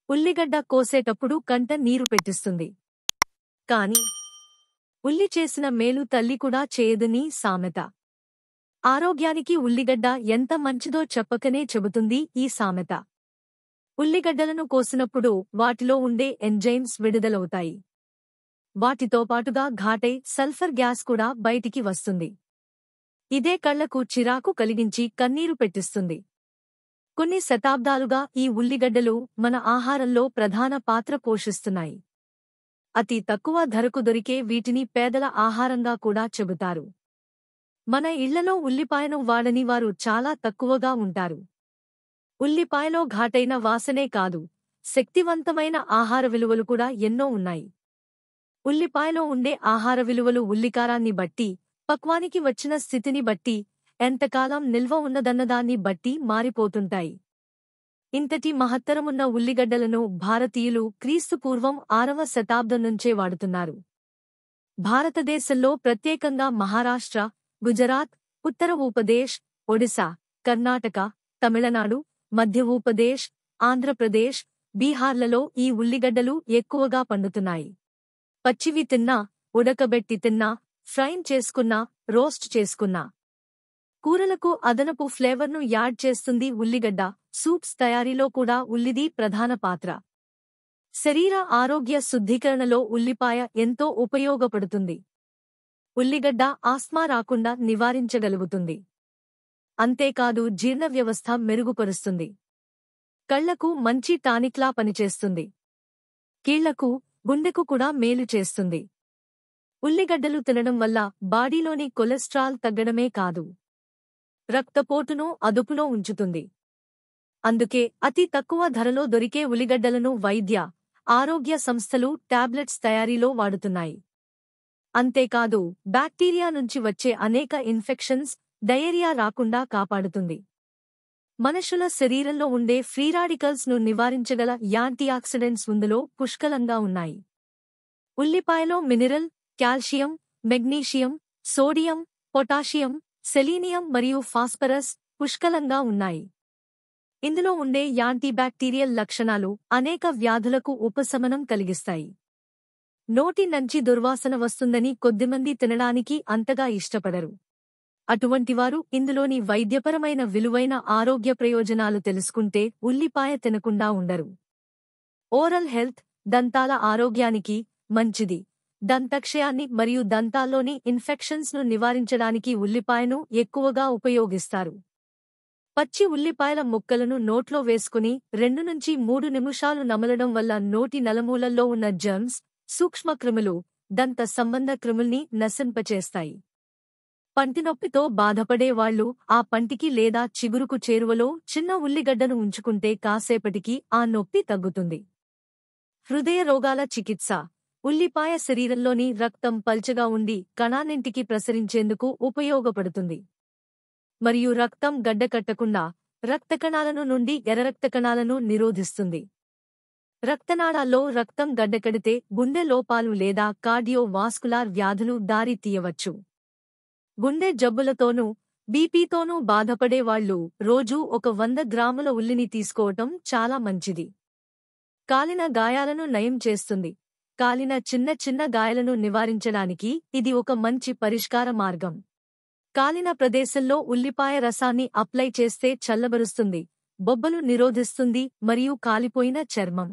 ఉల్లిగడ్డ కోసేటప్పుడు కంట నీరు పెట్టిస్తుంది. కాని ఉల్లి చేసిన మేలు తల్లి కూడా చేయదని సామెత. ఆరోగ్యానికి ఉల్లిగడ్డ ఎంత మంచిదో చెప్పకనే చెబుతుంది ఈ సామెత. ఉల్లిగడ్డలను కోసినప్పుడు వాటిలో ఉండే ఎంజైమ్స్ విడుదలవుతాయి. వాటితో పాటుగా ఘాటై సల్ఫర్ గ్యాస్ కూడా బయటికి వస్తుంది. ఇదే కళ్లకు చిరాకు కలిగించి కన్నీరు పెట్టిస్తుంది. కొన్ని శతాబ్దాలుగా ఈ ఉల్లిగడ్డలు మన ఆహారంలో ప్రధాన పాత్ర పోషిస్తున్నాయి. అతి తక్కువ ధరకు దొరికే వీటిని పేదల ఆహారంగా కూడా చెబుతారు. మన ఇళ్లలో ఉల్లిపాయను వాడని వారు చాలా తక్కువగా ఉంటారు. ఉల్లిపాయలో ఘాటైన వాసనే కాదు, శక్తివంతమైన ఆహార విలువలు కూడా ఎన్నో ఉన్నాయి. ఉల్లిపాయలో ఉండే ఆహార విలువలు ఉల్లికారాన్ని బట్టి, పక్వానికి వచ్చిన స్థితిని బట్టి, ఎంతకాలం నిల్వ ఉన్నదన్నదాన్ని బట్టి మారిపోతుంటాయి. ఇంతటి మహత్తరమున్న ఉల్లిగడ్డలను భారతీయులు క్రీస్తుపూర్వం 6వ శతాబ్దం నుంచే వాడుతున్నారు. భారతదేశంలో ప్రత్యేకంగా మహారాష్ట్ర, గుజరాత్, ఉత్తర ఊపదేశ్, ఒడిశా, కర్ణాటక, తమిళనాడు, మధ్య ఊపదేశ్, ఆంధ్రప్రదేశ్, బీహార్లలో ఈ ఉల్లిగడ్డలు ఎక్కువగా పండుతున్నాయి. పచ్చివి తిన్నా, ఉడకబెట్టి తిన్నా, ఫ్రైన్ చేసుకున్నా, రోస్ట్ చేసుకున్నా. కూరలకు అదనపు ఫ్లేవర్ను యాడ్ చేస్తుంది ఉల్లిగడ్డ. సూప్స్ తయారీలో కూడా ఉల్లిది ప్రధాన పాత్ర. శరీర ఆరోగ్య శుద్ధీకరణలో ఉల్లిపాయ ఎంతో ఉపయోగపడుతుంది. ఉల్లిగడ్డ ఆస్మా రాకుండా నివారించగలుగుతుంది. అంతేకాదు జీర్ణ వ్యవస్థ మెరుగుపరుస్తుంది. కళ్లకు మంచి టానిక్లా పనిచేస్తుంది. కీళ్లకు, గుండెకు కూడా మేలు చేస్తుంది. ఉల్లిగడ్డలు తినడం వల్ల బాడీలోని కొలెస్ట్రాల్ తగ్గడమే కాదు, రక్తపోటును అదుపులో ఉంచుతుంది. అందుకే అతి తక్కువ ధరలో దొరికే ఉల్లిగడ్డలను వైద్య, ఆరోగ్య సంస్థలు టాబ్లెట్స్ తయారీలో వాడుతున్నాయి. అంతేకాదు బ్యాక్టీరియా నుంచి వచ్చే అనేక ఇన్ఫెక్షన్స్, డయేరియా రాకుండా కాపాడుతుంది. మనుషుల శరీరంలో ఉండే ఫ్రీ రాడికల్స్ ను నివారించగల యాంటీఆక్సిడెంట్స్ ఇందులో పుష్కలంగా ఉన్నాయి. ఉల్లిపాయలో mineral, calcium, magnesium, sodium, potassium, selenium మరియు ఫాస్ఫరస్ పుష్కలంగా ఉన్నాయి. ఇందులో ఉండే యాంటీబ్యాక్టీరియల్ లక్షణాలు అనేక వ్యాధులకు ఉపశమనం కలిగిస్తాయి. నోటి నుంచి దుర్వాసన వస్తుందని కొద్దిమంది తినడానికి అంతగా ఇష్టపడరు. అటువంటివారు ఇందులోని వైద్యపరమైన విలువైన ఆరోగ్య ప్రయోజనాలు తెలుసుకుంటే ఉల్లిపాయ తినకుండా ఉండరు. ఓరల్ హెల్త్, దంతాల ఆరోగ్యానికి మంచిది. దంతక్షయాన్ని మరియు దంతాల్లోని ఇన్ఫెక్షన్స్ ను నివారించడానికి ఉల్లిపాయను ఎక్కువగా ఉపయోగిస్తారు. పచ్చి ఉల్లిపాయల ముక్కలను నోట్లో వేసుకుని 2 నుంచి 3 నిమిషాలు నమలడం వల్ల నోటి నలుమూలల్లో ఉన్న జర్మ్స్, సూక్ష్మక్రిములు, దంత సంబంధ క్రిముల్ని నశింపచేస్తాయి. పంటినొప్పితో బాధపడేవాళ్లు ఆ పంటికి లేదా చిగురుకు చేరువలో చిన్న ఉల్లిగడ్డను ఉంచుకుంటే కాసేపటికి ఆ నొప్పి తగ్గుతుంది. హృదయ రోగాల చికిత్స. ఉల్లిపాయ శరీరంలోని రక్తం పల్చగా ఉండి కణాన్నింటికి ప్రసరించేందుకు ఉపయోగపడుతుంది. మరియు రక్తం గడ్డకట్టకుండా రక్తకణాలను నుండి ఎర్రరక్తకణాలను నిరోధిస్తుంది. రక్తనాళాల్లో రక్తం గడ్డకడితే గుండె లోపాలు లేదా కార్డియో వాస్కులార్ వ్యాధులు దారి తీయవచ్చు. గుండె జబ్బులతోనూ, బీపీతోనూ బాధపడేవాళ్లు రోజూ ఒక 100 గ్రాముల ఉల్లిని తీసుకోవటం చాలా మంచిది. కాలిన గాయాలను నయం చేస్తుంది. కాలిన చిన్న చిన్న గాయాలను నివారించడానికి ఇది ఒక మంచి పరిష్కార మార్గం. కాలిన ప్రదేశంలో ఉల్లిపాయ రసాన్ని అప్లై చేస్తే చల్లబరుస్తుంది, బొబ్బలు నిరోధిస్తుంది మరియు కాలిపోయిన చర్మం